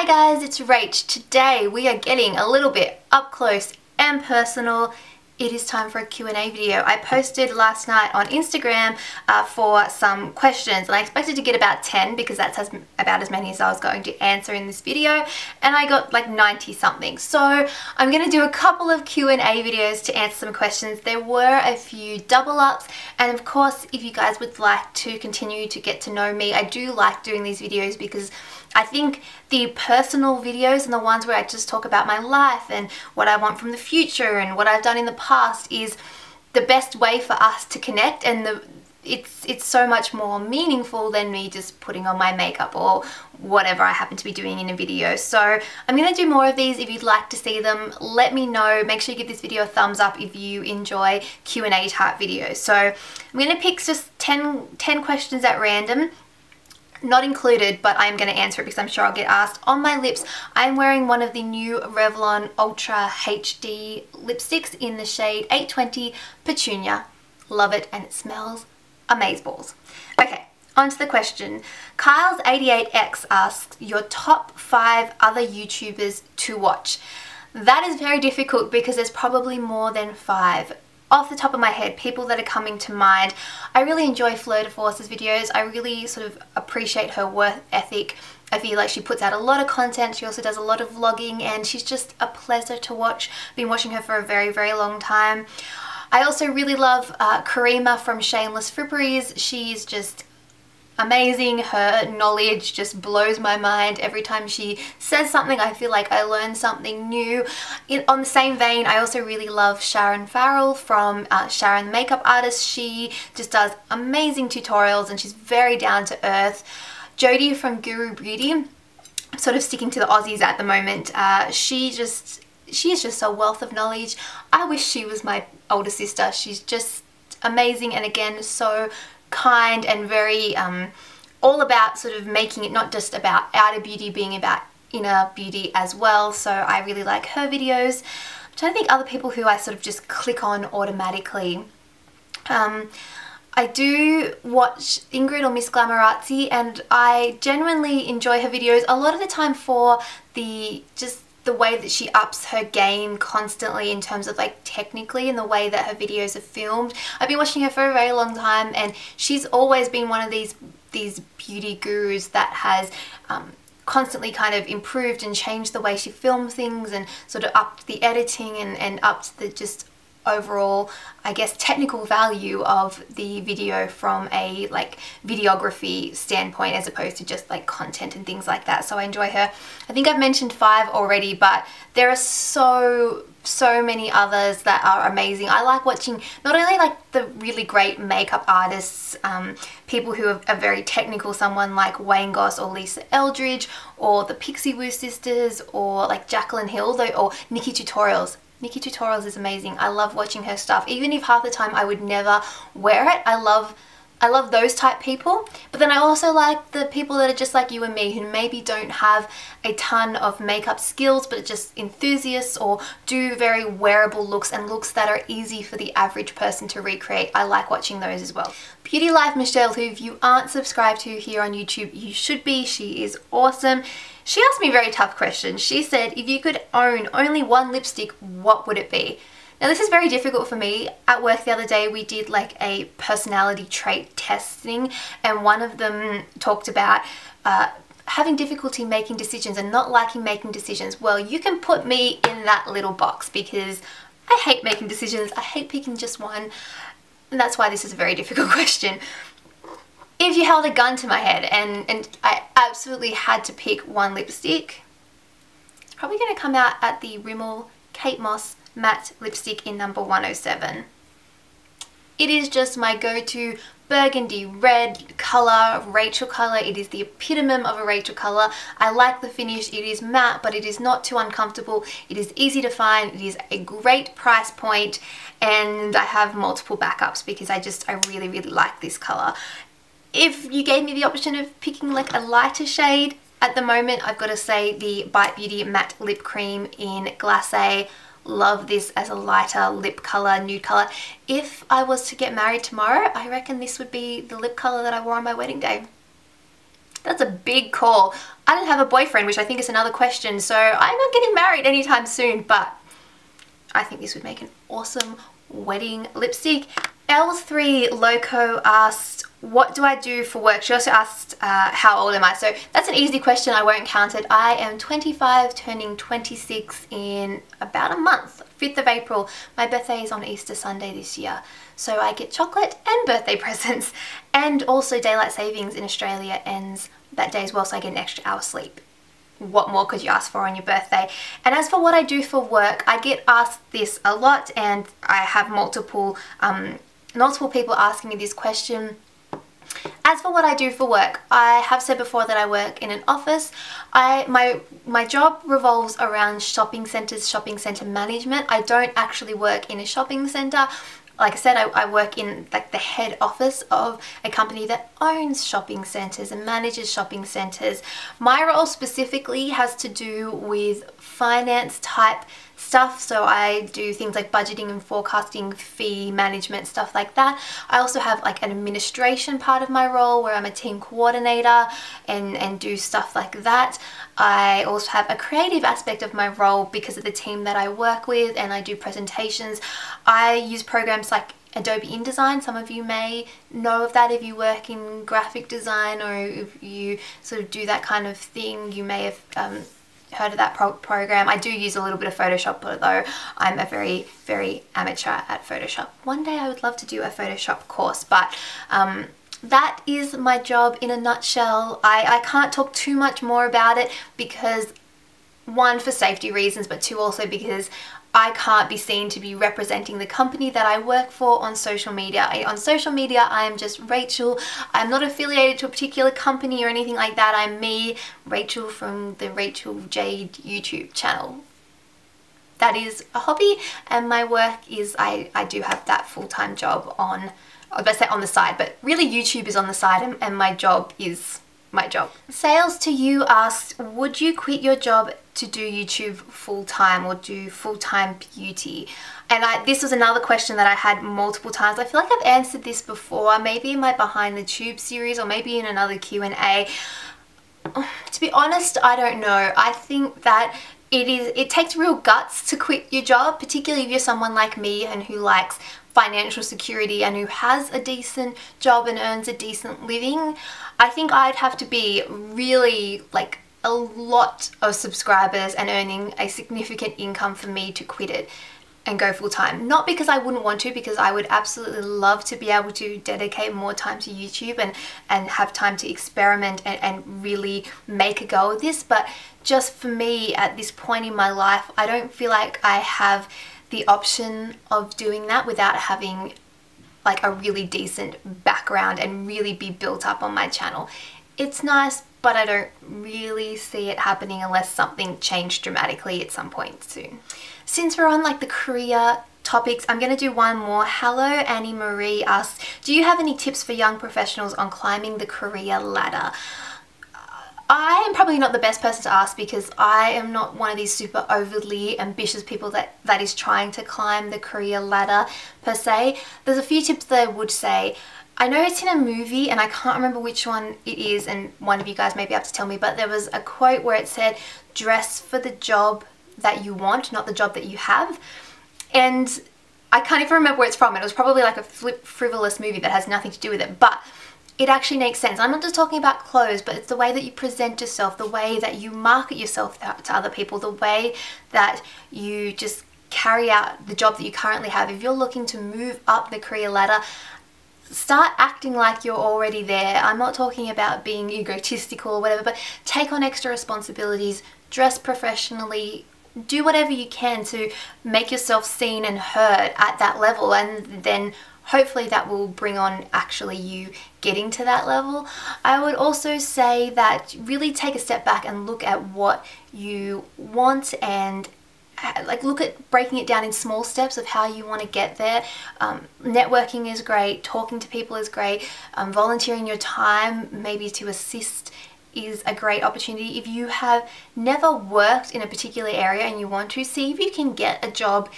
Hi guys, it's Rach. Today we are getting a little bit up close and personal. It is time for a Q&A video. I posted last night on Instagram for some questions, and I expected to get about 10 because that's about as many as I was going to answer in this video, and I got like 90 something. So I'm going to do a couple of Q&A videos to answer some questions. There were a few double ups, and of course if you guys would like to continue to get to know me, I do like doing these videos because I think the personal videos and the ones where I just talk about my life and what I want from the future and what I've done in the past is the best way for us to connect, and it's so much more meaningful than me just putting on my makeup or whatever I happen to be doing in a video. So I'm going to do more of these. If you'd like to see them, let me know. Make sure you give this video a thumbs up if you enjoy Q&A type videos. So I'm going to pick just 10 questions at random. Not included, but I'm going to answer it because I'm sure I'll get asked. On my lips, I'm wearing one of the new Revlon Ultra HD lipsticks in the shade 820 Petunia. Love it, and it smells amazeballs. Okay, on to the question. Kyle's88X asks, your top 5 other YouTubers to watch. That is very difficult because there's probably more than 5. Off the top of my head, people that are coming to mind, I really enjoy Fleur de Force's videos. I really sort of appreciate her work ethic. I feel like she puts out a lot of content. She also does a lot of vlogging, and she's just a pleasure to watch. I've been watching her for a very, very long time. I also really love Karima from Shameless Fripperies. She's just amazing. Her knowledge just blows my mind. Every time she says something, I feel like I learn something new. On the same vein, I also really love Sharon Farrell from Sharon the Makeup Artist. She just does amazing tutorials and she's very down to earth. Jodie from Guru Beauty, I'm sort of sticking to the Aussies at the moment. She is just a wealth of knowledge. I wish she was my older sister. She's just amazing, and again, so kind and very all about sort of making it not just about outer beauty, being about inner beauty as well. So I really like her videos. I'm trying to think other people who I sort of just click on automatically. I do watch Ingrid or Miss Glamorazzi, and I genuinely enjoy her videos a lot of the time for the way that she ups her game constantly in terms of like technically and the way that her videos are filmed. I've been watching her for a very long time, and she's always been one of these beauty gurus that has constantly kind of improved and changed the way she films things and sort of upped the editing and upped the just overall, I guess, technical value of the video from a like videography standpoint as opposed to just like content and things like that. So I enjoy her. I think I've mentioned 5 already, but there are so many others that are amazing. I like watching not only like the really great makeup artists, people who are very technical, someone like Wayne Goss or Lisa Eldridge, or the Pixie Woo sisters, or like Jacqueline Hill, or Nikki Tutorials. Nikki Tutorials is amazing. I love watching her stuff. Even if half the time I would never wear it, I love those type people. But then I also like the people that are just like you and me, who maybe don't have a ton of makeup skills but are just enthusiasts or do very wearable looks and looks that are easy for the average person to recreate. I like watching those as well. Beauty Life Michelle, who if you aren't subscribed to here on YouTube, you should be. She is awesome. She asked me a very tough question. She said, if you could own only one lipstick, what would it be? Now this is very difficult for me. At work the other day we did like a personality trait testing, and one of them talked about having difficulty making decisions and not liking making decisions. Well, you can put me in that little box because I hate making decisions. I hate picking just one, and that's why this is a very difficult question. If you held a gun to my head and I absolutely had to pick one lipstick, it's probably going to come out at the Rimmel Kate Moss matte lipstick in number 107. It is just my go-to burgundy red colour, Rachael colour. It is the epitome of a Rachael colour. I like the finish. It is matte, but it is not too uncomfortable. It is easy to find. It is a great price point, and I have multiple backups because I really, really like this colour. If you gave me the option of picking like a lighter shade, at the moment I've got to say the Bite Beauty Matte Lip Cream in Glacé. Love this as a lighter lip colour, nude colour. If I was to get married tomorrow, I reckon this would be the lip colour that I wore on my wedding day. That's a big call. I don't have a boyfriend, which I think is another question, so I'm not getting married anytime soon, but I think this would make an awesome wedding lipstick. L3 Loco asked, what do I do for work? She also asked, how old am I? So that's an easy question, I won't count it. I am 25, turning 26 in about a month, 5th of April. My birthday is on Easter Sunday this year. So I get chocolate and birthday presents. And also daylight savings in Australia ends that day as well, so I get an extra hour's sleep. What more could you ask for on your birthday? And as for what I do for work, I get asked this a lot, and I have multiple people asking me this question. As for what I do for work, I have said before that I work in an office. My job revolves around shopping centres, shopping centre management. I don't actually work in a shopping centre. Like I said, I work in like the head office of a company that owns shopping centres and manages shopping centres. My role specifically has to do with finance type stuff, so I do things like budgeting and forecasting, fee management, stuff like that. I also have like an administration part of my role where I'm a team coordinator and do stuff like that. I also have a creative aspect of my role because of the team that I work with, and I do presentations. I use programs like Adobe InDesign. Some of you may know of that if you work in graphic design, or if you sort of do that kind of thing, you may have heard of that program. I do use a little bit of Photoshop, though I'm a very, very amateur at Photoshop. One day I would love to do a Photoshop course, but that is my job in a nutshell. I can't talk too much more about it because, one, for safety reasons, but two, also because I can't be seen to be representing the company that I work for on social media. On social media, I am just Rachel. I'm not affiliated to a particular company or anything like that. I'm me, Rachel from the Rachel Jade YouTube channel. That is a hobby, and my work is I do have that full-time job on, I was about to say on the side, but really YouTube is on the side, and my job is my job. Sales to You asks, would you quit your job to do YouTube full-time or do full-time beauty? And this was another question that I had multiple times. I feel like I've answered this before, maybe in my Behind the Tube series or maybe in another Q&A. To be honest, I don't know. I think that it takes real guts to quit your job, particularly if you're someone like me and who likes financial security and who has a decent job and earns a decent living. I think I'd have to be really like a lot of subscribers and earning a significant income for me to quit it and go full-time. Not because I wouldn't want to, because I would absolutely love to be able to dedicate more time to YouTube and have time to experiment and really make a go of this, but just for me at this point in my life, I don't feel like I have the option of doing that without having like a really decent background and really be built up on my channel. It's nice, but I don't really see it happening unless something changed dramatically at some point soon. Since we're on like the career topics, I'm going to do one more. Hello Annie Marie asks, do you have any tips for young professionals on climbing the career ladder? I am probably not the best person to ask because I am not one of these super overly ambitious people that is trying to climb the career ladder per se. There's a few tips that I would say. I know it's in a movie and I can't remember which one it is, and one of you guys may be able to tell me, but there was a quote where it said, dress for the job that you want, not the job that you have. And I can't even remember where it's from. It was probably like a frivolous movie that has nothing to do with it, but it actually makes sense. I'm not just talking about clothes, but it's the way that you present yourself, the way that you market yourself to other people, the way that you just carry out the job that you currently have. If you're looking to move up the career ladder, start acting like you're already there. I'm not talking about being egotistical or whatever, but take on extra responsibilities, dress professionally, do whatever you can to make yourself seen and heard at that level, and then hopefully that will bring on actually you getting to that level. I would also say that really take a step back and look at what you want and like look at breaking it down in small steps of how you want to get there. Networking is great, talking to people is great, volunteering your time maybe to assist is a great opportunity. If you have never worked in a particular area and you want to, see if you can get a job,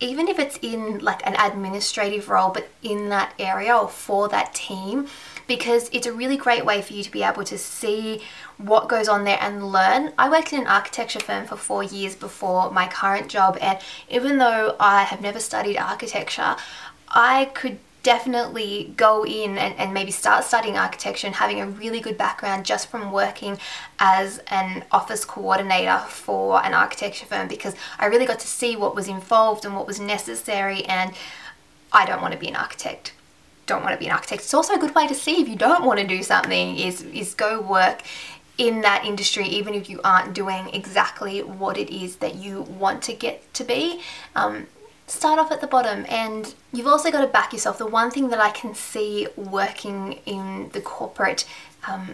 even if it's in like an administrative role, but in that area or for that team, because it's a really great way for you to be able to see what goes on there and learn. I worked in an architecture firm for 4 years before my current job, and even though I have never studied architecture, I could definitely go in and maybe start studying architecture and having a really good background just from working as an office coordinator for an architecture firm, because I really got to see what was involved and what was necessary. And I don't want to be an architect. Don't want to be an architect. It's also a good way to see if you don't want to do something is go work in that industry, even if you aren't doing exactly what it is that you want to get to be. Start off at the bottom, and you've also got to back yourself. The one thing that I can see working in the corporate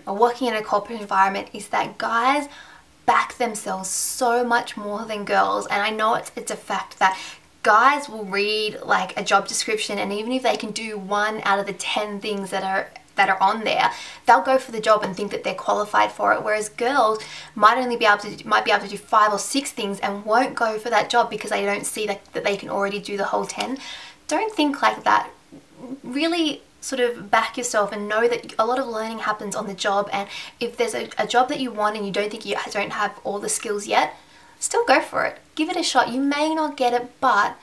or working in a corporate environment is that guys back themselves so much more than girls. And I know it's a fact that guys will read like a job description, and even if they can do 1 out of the 10 things that are on there, they'll go for the job and think that they're qualified for it, whereas girls might be able to do 5 or 6 things and won't go for that job because they don't see that they can already do the whole 10. Don't think like that. Really sort of back yourself and know that a lot of learning happens on the job, and if there's a job that you want and you don't think you don't have all the skills yet, still go for it. Give it a shot. You may not get it, but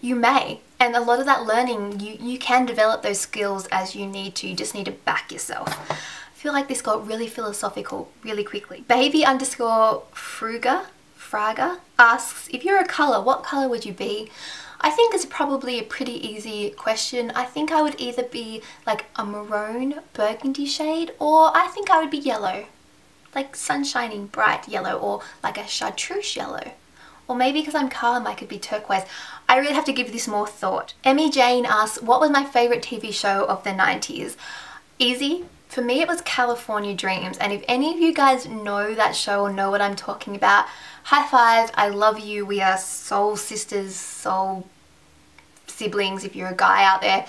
you may. And a lot of that learning, you can develop those skills as you need to. You just need to back yourself. I feel like this got really philosophical really quickly. Baby_Fraga asks, if you're a colour, what colour would you be? I think it's probably a pretty easy question. I think I would either be like a maroon burgundy shade, or I think I would be yellow. Like sunshining bright yellow, or like a chartreuse yellow. Or maybe because I'm calm, I could be turquoise. I really have to give this more thought. Emmy Jane asks, what was my favourite TV show of the 90s? Easy. For me, it was California Dreams. And if any of you guys know that show or know what I'm talking about, high five, I love you. We are soul sisters, soul siblings if you're a guy out there.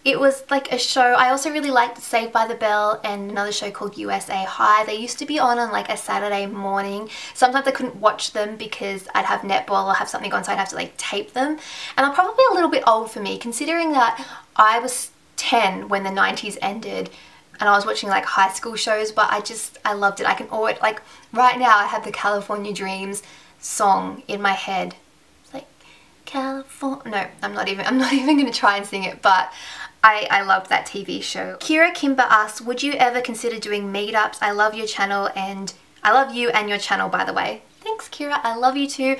It was like a show. I also really liked Saved by the Bell and another show called USA High. They used to be on like a Saturday morning. Sometimes I couldn't watch them because I'd have netball or have something on, so I'd have to like tape them. And they're probably a little bit old for me, considering that I was 10 when the 90s ended and I was watching like high school shows, but I loved it. I can always, like right now I have the California Dreams song in my head. It's like California. No, I'm not even going to try and sing it, but I loved that TV show. Kira Kimber asks, would you ever consider doing meetups? I love your channel, and I love you and your channel, by the way. Thanks, Kira. I love you too.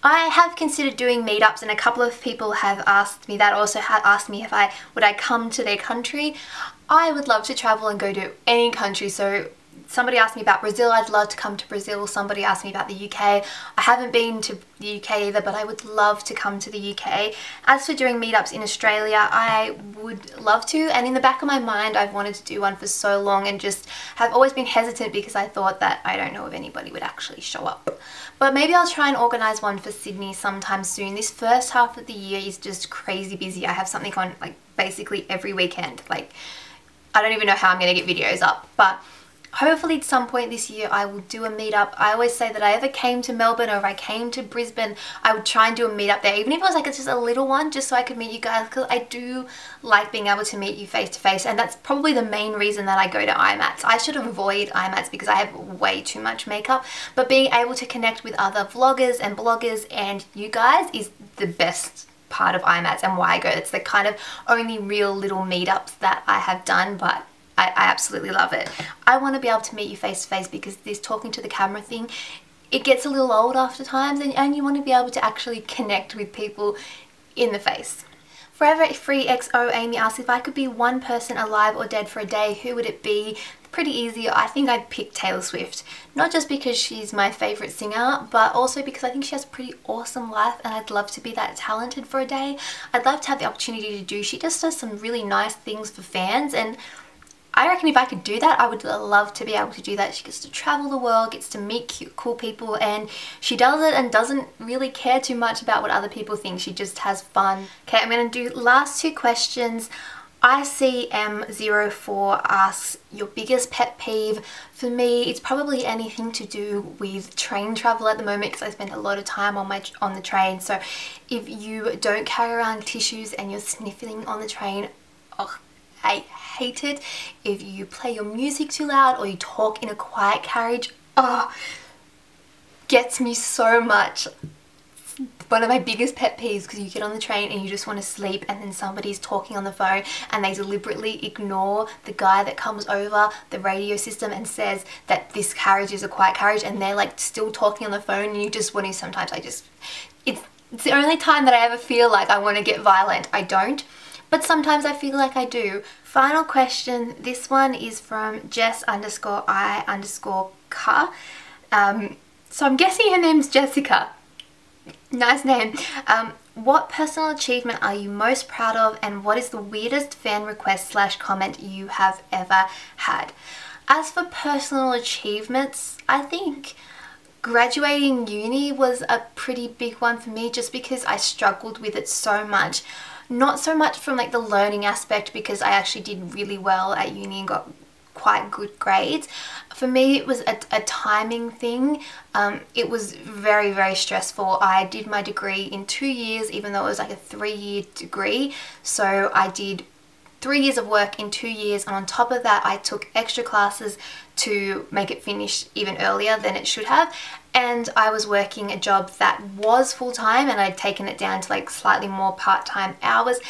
I have considered doing meetups, and a couple of people have asked me that. Also had asked me if would I come to their country. I would love to travel and go to any country. So somebody asked me about Brazil. I'd love to come to Brazil. Somebody asked me about the UK. I haven't been to the UK either, but I would love to come to the UK. As for doing meetups in Australia, I would love to, and in the back of my mind I've wanted to do one for so long and just have always been hesitant because I thought that I don't know if anybody would actually show up. But maybe I'll try and organise one for Sydney sometime soon. This first half of the year is just crazy busy. I have something on like basically every weekend. Like I don't even know how I'm going to get videos up, but hopefully at some point this year I will do a meetup. I always say that I ever came to Melbourne or if I came to Brisbane, I would try and do a meetup there, even if it was like it's just a little one, just so I could meet you guys, because I do like being able to meet you face to face, and that's probably the main reason that I go to IMATs. I should avoid IMATs because I have way too much makeup, but being able to connect with other vloggers and bloggers and you guys is the best part of IMATs and why I go. It's the kind of only real little meetups that I have done, but I absolutely love it. I want to be able to meet you face to face because this talking to the camera thing, it gets a little old after times, and you want to be able to actually connect with people in the face. Forever Free XO Amy asks, if I could be one person alive or dead for a day, who would it be? Pretty easy. I think I'd pick Taylor Swift. Not just because she's my favourite singer, but also because I think she has a pretty awesome life and I'd love to be that talented for a day. I'd love to have the opportunity to do. She just does some really nice things for fans, and I reckon if I could do that, I would love to be able to do that. She gets to travel the world, gets to meet cute, cool people, and she does it and doesn't really care too much about what other people think. She just has fun. Okay, I'm going to do last 2 questions. ICM04 asks, your biggest pet peeve? For me, it's probably anything to do with train travel at the moment because I spend a lot of time on the train. So if you don't carry around tissues and you're sniffling on the train, oh, I hate it if you play your music too loud or you talk in a quiet carriage. Oh, gets me so much. One of my biggest pet peeves, because you get on the train and you just want to sleep and then somebody's talking on the phone and they deliberately ignore the guy that comes over the radio system and says that this carriage is a quiet carriage, and they're like still talking on the phone, and you just want to, sometimes it's the only time that I ever feel like I want to get violent. I don't, but sometimes I feel like I do. Final question, this one is from Jess_I_Ka. So I'm guessing her name's Jessica. Nice name. What personal achievement are you most proud of, and what is the weirdest fan request / comment you have ever had? As for personal achievements, I think graduating uni was a pretty big one for me, just because I struggled with it so much. Not so much from like the learning aspect, because I actually did really well at uni and got quite good grades. For me, it was a timing thing. It was very, very stressful. I did my degree in 2 years, even though it was like a 3-year degree. So I did 3 years of work in 2 years, and on top of that I took extra classes to make it finish even earlier than it should have. And I was working a job that was full-time, and I'd taken it down to like slightly more part-time hours,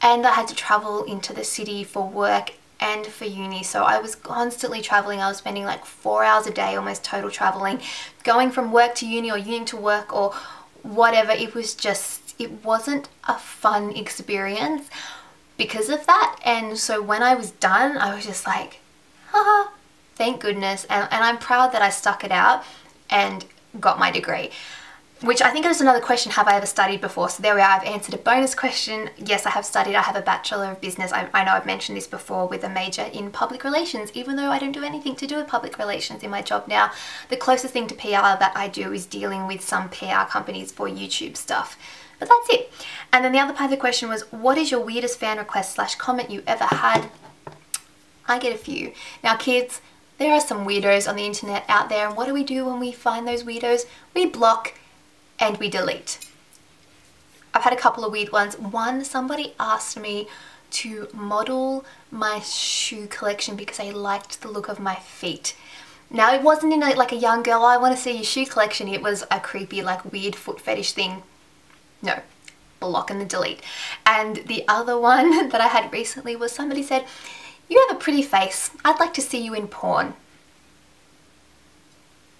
and I had to travel into the city for work and for uni. So I was constantly traveling. I was spending like 4 hours a day almost total traveling, going from work to uni or uni to work or whatever. It was just, it wasn't a fun experience because of that. And so when I was done, I was just like, haha, thank goodness. And I'm proud that I stuck it out and got my degree. Which I think is another question, have I ever studied before? So there we are, I've answered a bonus question. Yes, I have studied. I have a Bachelor of Business. I know I've mentioned this before, with a major in Public Relations, even though I don't do anything to do with Public Relations in my job now. The closest thing to PR that I do is dealing with some PR companies for YouTube stuff. But that's it. And then the other part of the question was, what is your weirdest fan request / comment you ever had? I get a few. Now kids, there are some weirdos on the internet out there, and what do we do when we find those weirdos? We block and we delete. I've had a couple of weird ones. One, somebody asked me to model my shoe collection because they liked the look of my feet. Now it wasn't in like a young girl, I want to see your shoe collection. It was a creepy, like weird foot fetish thing. No, block and the delete. And the other one that I had recently was somebody said, you have a pretty face, I'd like to see you in porn.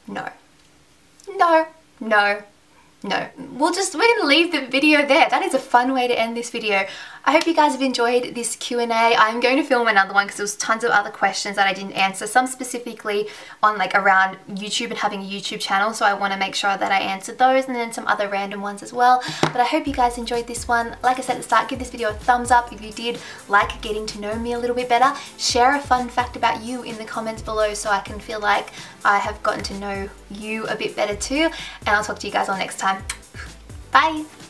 No, no, no. No, we're going to leave the video there. That is a fun way to end this video. I hope you guys have enjoyed this Q&A. I'm going to film another one because there was tons of other questions that I didn't answer. Some specifically on like around YouTube and having a YouTube channel. So I want to make sure that I answered those, and then some other random ones as well. But I hope you guys enjoyed this one. Like I said at the start, give this video a thumbs up if you did like getting to know me a little bit better. Share a fun fact about you in the comments below so I can feel like I have gotten to know you a bit better too. And I'll talk to you guys all next time. Bye!